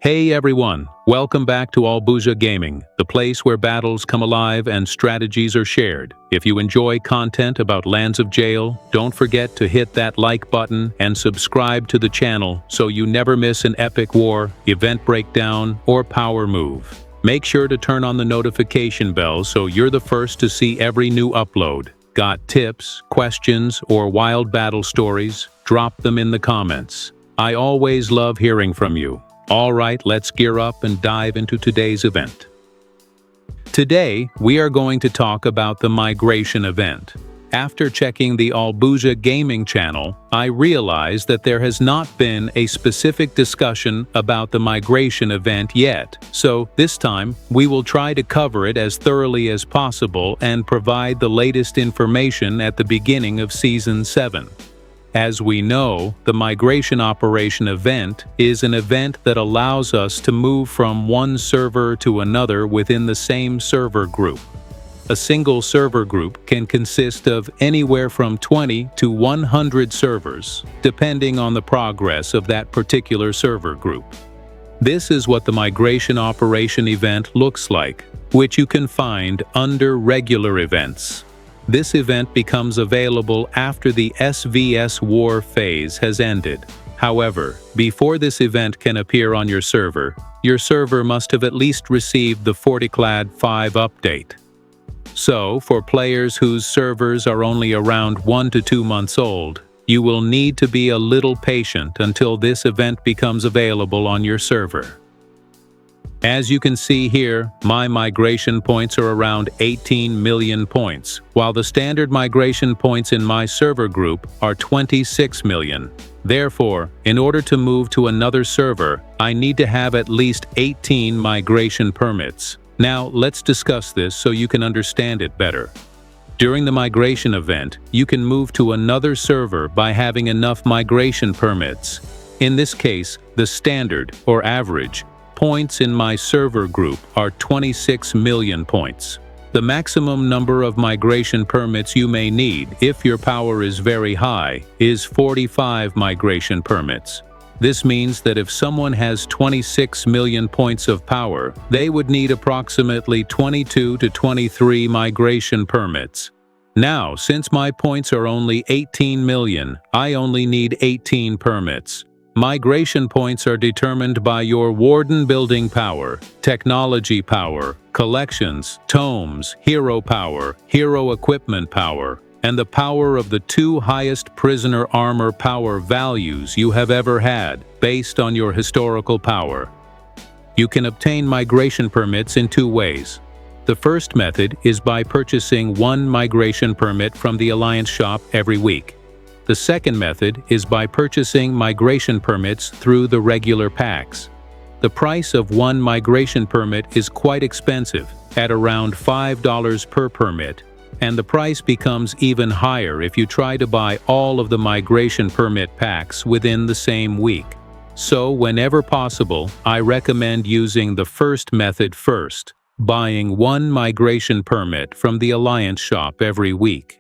Hey everyone, welcome back to AllbuzhaGaming, the place where battles come alive and strategies are shared. If you enjoy content about Lands of Jail, don't forget to hit that like button and subscribe to the channel so you never miss an epic war, event breakdown, or power move. Make sure to turn on the notification bell so you're the first to see every new upload. Got tips, questions, or wild battle stories? Drop them in the comments. I always love hearing from you. Alright, let's gear up and dive into today's event. Today, we are going to talk about the migration event. After checking the AllbuzhaGaming channel, I realized that there has not been a specific discussion about the migration event yet, so this time, we will try to cover it as thoroughly as possible and provide the latest information at the beginning of Season 7. As we know, the migration operation event is an event that allows us to move from one server to another within the same server group. A single server group can consist of anywhere from 20 to 100 servers, depending on the progress of that particular server group. This is what the migration operation event looks like, which you can find under regular events. This event becomes available after the SVS war phase has ended. However, before this event can appear on your server must have at least received the FortiClad 5 update. So, for players whose servers are only around 1 to 2 months old, you will need to be a little patient until this event becomes available on your server. As you can see here, my migration points are around 18 million points, while the standard migration points in my server group are 26 million. Therefore, in order to move to another server, I need to have at least 18 migration permits. Now, let's discuss this so you can understand it better. During the migration event, you can move to another server by having enough migration permits. In this case, the standard, or average, points in my server group are 26 million points. The maximum number of migration permits you may need, if your power is very high, is 45 migration permits. This means that if someone has 26 million points of power, they would need approximately 22 to 23 migration permits. Now, since my points are only 18 million, I only need 18 permits. Migration points are determined by your warden building power, technology power, collections, tomes, hero power, hero equipment power, and the power of the 2 highest prisoner armor power values you have ever had, based on your historical power. You can obtain migration permits in 2 ways. The first method is by purchasing 1 migration permit from the Alliance shop every week. The second method is by purchasing migration permits through the regular packs. The price of 1 migration permit is quite expensive, at around $5 per permit, and the price becomes even higher if you try to buy all of the migration permit packs within the same week. So, whenever possible, I recommend using the first method first, buying 1 migration permit from the Alliance shop every week.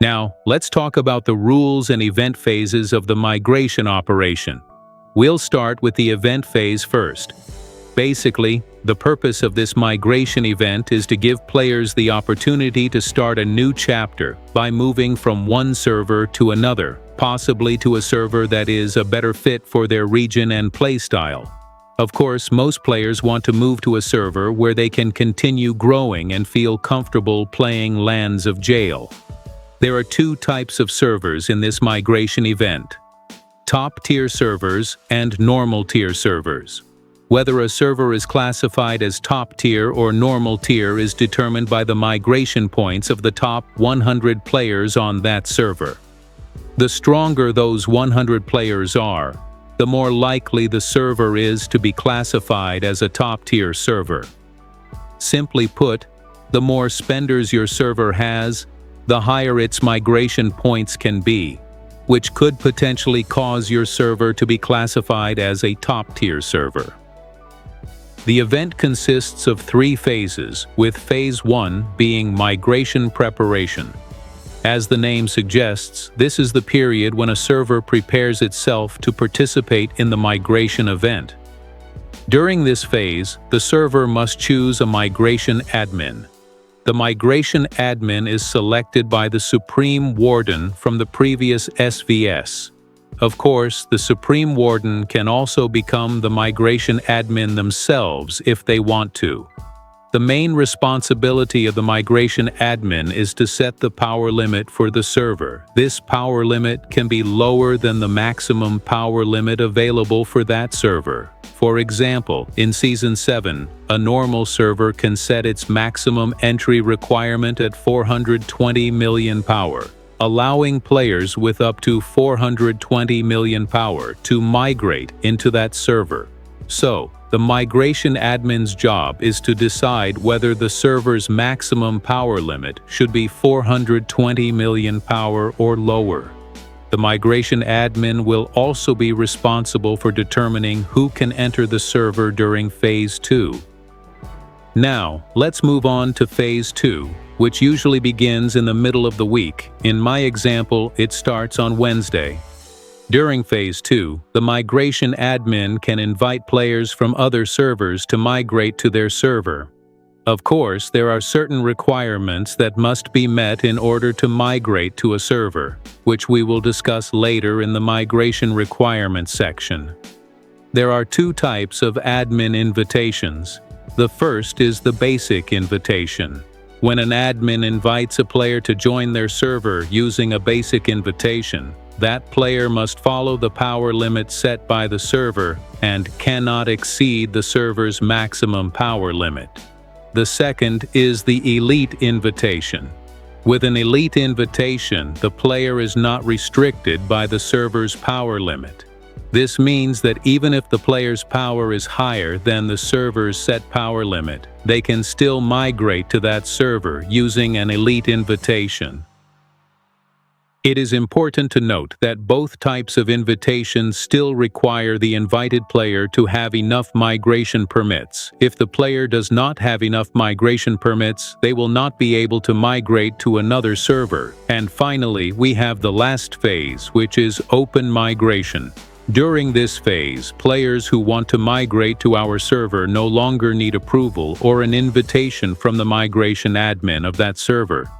Now, let's talk about the rules and event phases of the migration operation. We'll start with the event phase first. Basically, the purpose of this migration event is to give players the opportunity to start a new chapter by moving from one server to another, possibly to a server that is a better fit for their region and playstyle. Of course, most players want to move to a server where they can continue growing and feel comfortable playing Lands of Jail. There are 2 types of servers in this migration event: top-tier servers and normal-tier servers. Whether a server is classified as top-tier or normal-tier is determined by the migration points of the top 100 players on that server. The stronger those 100 players are, the more likely the server is to be classified as a top-tier server. Simply put, the more spenders your server has, the higher its migration points can be, which could potentially cause your server to be classified as a top-tier server. The event consists of 3 phases, with Phase 1 being migration preparation. As the name suggests, this is the period when a server prepares itself to participate in the migration event. During this phase, the server must choose a migration admin. The migration admin is selected by the Supreme Warden from the previous SVS. Of course, the Supreme Warden can also become the migration admin themselves if they want to. The main responsibility of the migration admin is to set the power limit for the server. This power limit can be lower than the maximum power limit available for that server. For example, in Season 7, a normal server can set its maximum entry requirement at 420 million power, allowing players with up to 420 million power to migrate into that server. So, the migration admin's job is to decide whether the server's maximum power limit should be 420 million power or lower. The migration admin will also be responsible for determining who can enter the server during Phase 2. Now, let's move on to Phase 2, which usually begins in the middle of the week. In my example, it starts on Wednesday. During Phase 2, the migration admin can invite players from other servers to migrate to their server. Of course, there are certain requirements that must be met in order to migrate to a server, which we will discuss later in the migration requirements section. There are two types of admin invitations. The first is the basic invitation. When an admin invites a player to join their server using a basic invitation, that player must follow the power limit set by the server and cannot exceed the server's maximum power limit. The second is the elite invitation. With an elite invitation, the player is not restricted by the server's power limit. This means that even if the player's power is higher than the server's set power limit, they can still migrate to that server using an elite invitation. It is important to note that both types of invitations still require the invited player to have enough migration permits. If the player does not have enough migration permits, they will not be able to migrate to another server. And finally, we have the last phase, which is open migration. During this phase, players who want to migrate to our server no longer need approval or an invitation from the migration admin of that server.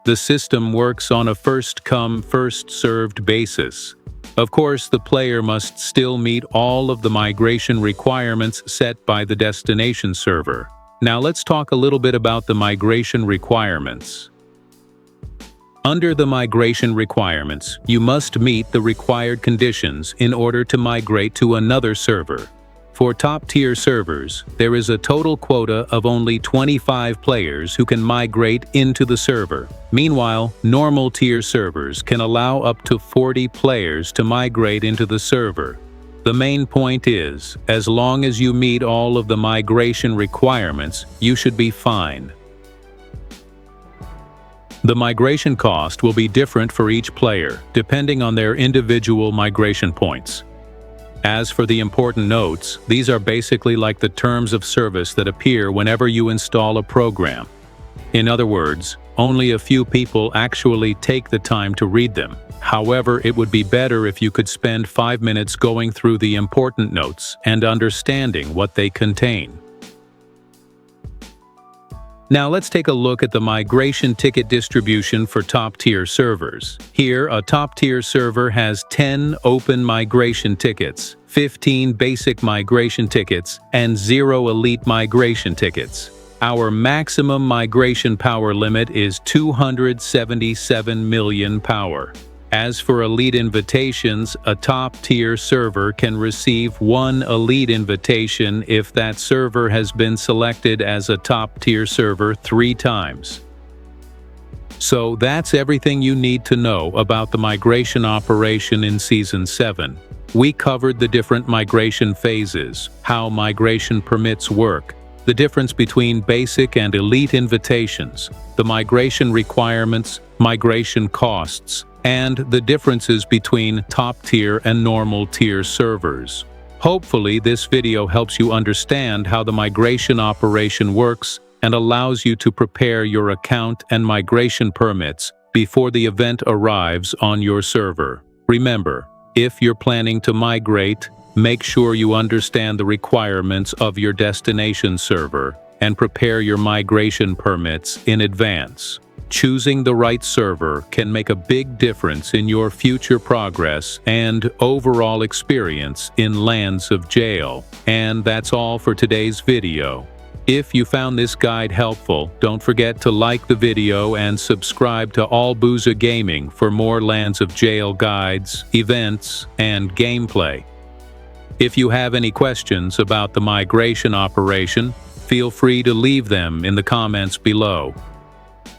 The system works on a first-come, first-served basis. Of course, the player must still meet all of the migration requirements set by the destination server. Now let's talk a little bit about the migration requirements. Under the migration requirements, you must meet the required conditions in order to migrate to another server. For top-tier servers, there is a total quota of only 25 players who can migrate into the server. Meanwhile, normal-tier servers can allow up to 40 players to migrate into the server. The main point is, as long as you meet all of the migration requirements, you should be fine. The migration cost will be different for each player, depending on their individual migration points. As for the important notes, these are basically like the terms of service that appear whenever you install a program. In other words, only a few people actually take the time to read them. However, it would be better if you could spend 5 minutes going through the important notes and understanding what they contain. Now let's take a look at the migration ticket distribution for top-tier servers. Here, a top-tier server has 10 open migration tickets, 15 basic migration tickets, and 0 elite migration tickets. Our maximum migration power limit is 277 million power. As for elite invitations, a top-tier server can receive 1 elite invitation if that server has been selected as a top-tier server 3 times. So that's everything you need to know about the migration operation in Season 7. We covered the different migration phases, how migration permits work, the difference between basic and elite invitations, the migration requirements, migration costs, and the differences between top-tier and normal-tier servers. Hopefully, this video helps you understand how the migration operation works and allows you to prepare your account and migration permits before the event arrives on your server. Remember, if you're planning to migrate, Make sure you understand the requirements of your destination server and prepare your migration permits in advance. Choosing the right server can make a big difference in your future progress and overall experience in Lands of Jail. And that's all for today's video. If you found this guide helpful, don't forget to like the video and subscribe to AllbuzhaGaming for more Lands of Jail guides, events, and gameplay. If you have any questions about the migration operation, feel free to leave them in the comments below.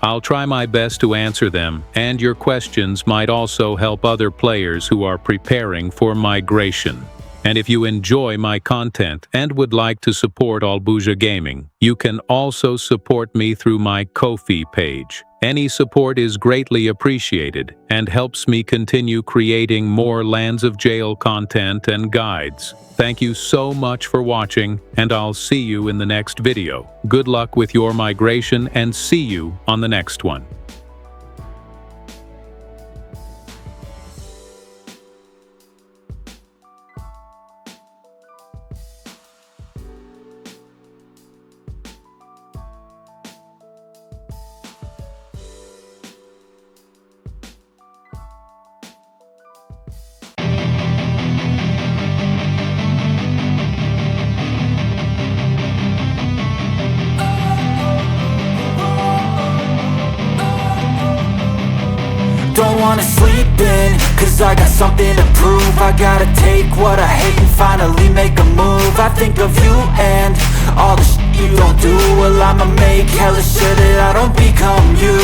I'll try my best to answer them, and your questions might also help other players who are preparing for migration. And if you enjoy my content and would like to support AllbuzhaGaming, you can also support me through my Ko-fi page. Any support is greatly appreciated and helps me continue creating more Lands of Jail content and guides. Thank you so much for watching, and I'll see you in the next video. Good luck with your migration, and see you on the next one. Don't wanna sleep in, cause I got something to prove. I gotta take what I hate and finally make a move. I think of you and all the shit you don't do. Well, I'ma make hella sure that I don't become you.